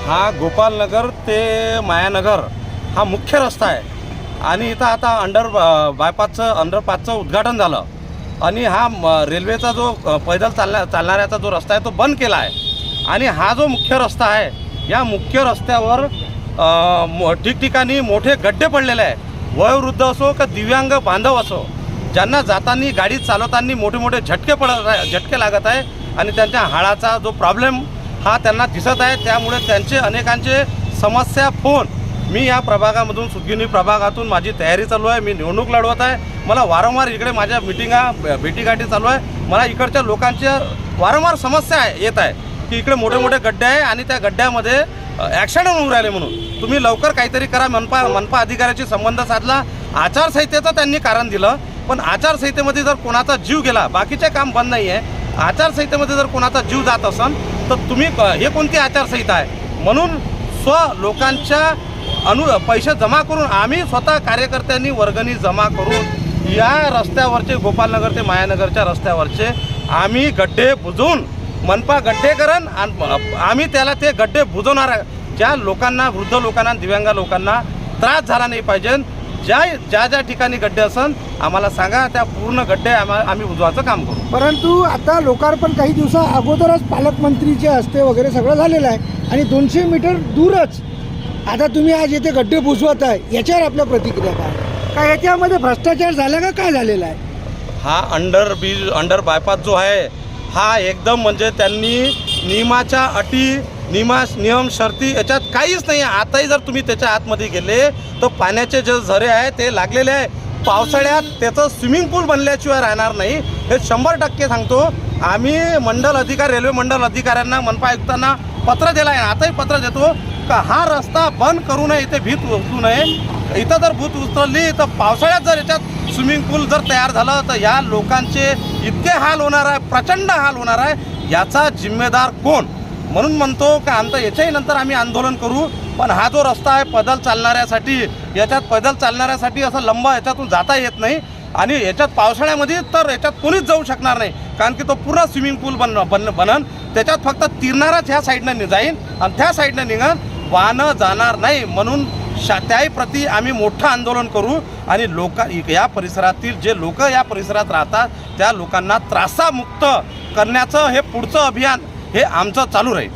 हा गोपालनगर ते मायानगर हा मुख्य रस्ता आहे आणि इथं आता अंडरपासचं उद्घाटन झालं आणि हा रेल्वेचा जो पैदल चालणाऱ्याचा जो रस्ता आहे तो बंद केला आहे आणि हा जो मुख्य रस्ता आहे या मुख्य रस्त्यावर ठिकठिकाणी मोठे गड्डे पडलेले आहे। वयोवृद्ध असो का दिव्यांग बांधव असो ज्यांना जाताना गाडी चालवताना मोठे मोठे झटके लागत आहे आणि त्यांच्या हाडाचा जो प्रॉब्लेम हा त्यांना दिसत आहे। त्यामुळे त्यांचे अनेकांचे समस्या फोन मी या प्रभागामधून सुदगिनी प्रभागातून माझी तयारी चालू आहे। मी निवडणूक लढवत आहे। मला वारंवार इकडे माझ्या भेटीगाठी चालू आहे। मला इकडच्या लोकांच्या वारंवार समस्या येत आहे की इकडे मोठे मोठे गड्डे आहे आणि त्या गड्ड्यामध्ये ॲक्सिडेंट होऊन राहिले म्हणून तुम्ही लवकर काहीतरी करा। मनपा अधिकाऱ्याशी संबंध साधला। आचारसंहितेचं त्यांनी कारण दिलं पण आचारसंहितेमध्ये जर कोणाचा जीव गेला बाकीचे काम बंद नाही आहे। आचारसंहितेमध्ये जर कोणाचा जीव जात असेल तर तुम्ही हे कोणती आचारसंहिता आहे। म्हणून लोकांच्या पैसे जमा करून आम्ही स्वतः कार्यकर्त्यांनी वर्गणी जमा करून या रस्त्यावरचे गोपालनगर ते मायानगरच्या रस्त्यावरचे आम्ही गड्डे बुजवून मनपा गड्डेकरण आम्ही त्याला ते गड्डे बुजवणार आहे। ज्या लोकांना वृद्ध लोकांना दिव्यांग लोकांना त्रास झाला नाही पाहिजे ज्या ठिकाणी गड्डे असन आम्हाला सांगा त्या पूर्ण गड्डे आम्ही बुजवायचं काम करू। परंतु आता लोकार्पण काही दिवसा अगोदरच पालकमंत्रीचे हस्ते वगैरे सगळं झालेलं आहे आणि 200 मीटर दूरच आता तुम्ही आज येथे गड्डे बुजवत आहे याच्यावर आपल्या प्रतिक्रिया काय याच्यामध्ये भ्रष्टाचार झाला का काय झालेला आहे? हा अंडर बायपास जो आहे हा एकदम म्हणजे त्यांनी नियमाच्या अटी नियम शर्ती याच्यात काहीच नाही आहे। आताही जर तुम्ही त्याच्या आतमध्ये गेले तर पाण्याचे जे झरे आहे ते लागलेले आहे। पावसाळ्यात त्याचं स्विमिंग पूल बनल्याशिवाय राहणार नाही हे 100% सांगतो। आम्ही रेल्वे मंडल अधिकाऱ्यांना मनपा आयुक्तांना पत्र दिलं आहे। आताही पत्र देतो का हा रस्ता बंद करू नये इथे भीत उचलू नये। इथं जर भूत उचलली तर पावसाळ्यात जर याच्यात स्विमिंग पूल जर तयार झालं तर या लोकांचे इतके हाल होणार आहे प्रचंड हाल होणार आहे याचा जिम्मेदार कोण म्हणून म्हणतो का आमचं याच्याही नंतर आम्ही आंदोलन करू। पण हा जो रस्ता आहे पैदल चालणाऱ्यासाठी असं लंब याच्यातून जाता येत नाही आणि याच्यात पावसाळ्यामध्ये तर याच्यात कोणीच जाऊ शकणार नाही कारण की तो पूर्ण स्विमिंग पूल बनन त्याच्यात फक्त तिरणाराच ह्या साईडनं जाईन आणि त्या साईडनं निघन वाहनं जाणार नाही। म्हणून त्याही प्रती आम्ही मोठं आंदोलन करू आणि या परिसरातील जे लोक या परिसरात राहतात त्या लोकांना त्रासामुक्त करण्याचं हे पुढचं अभियान हे आमचं चालू राहील।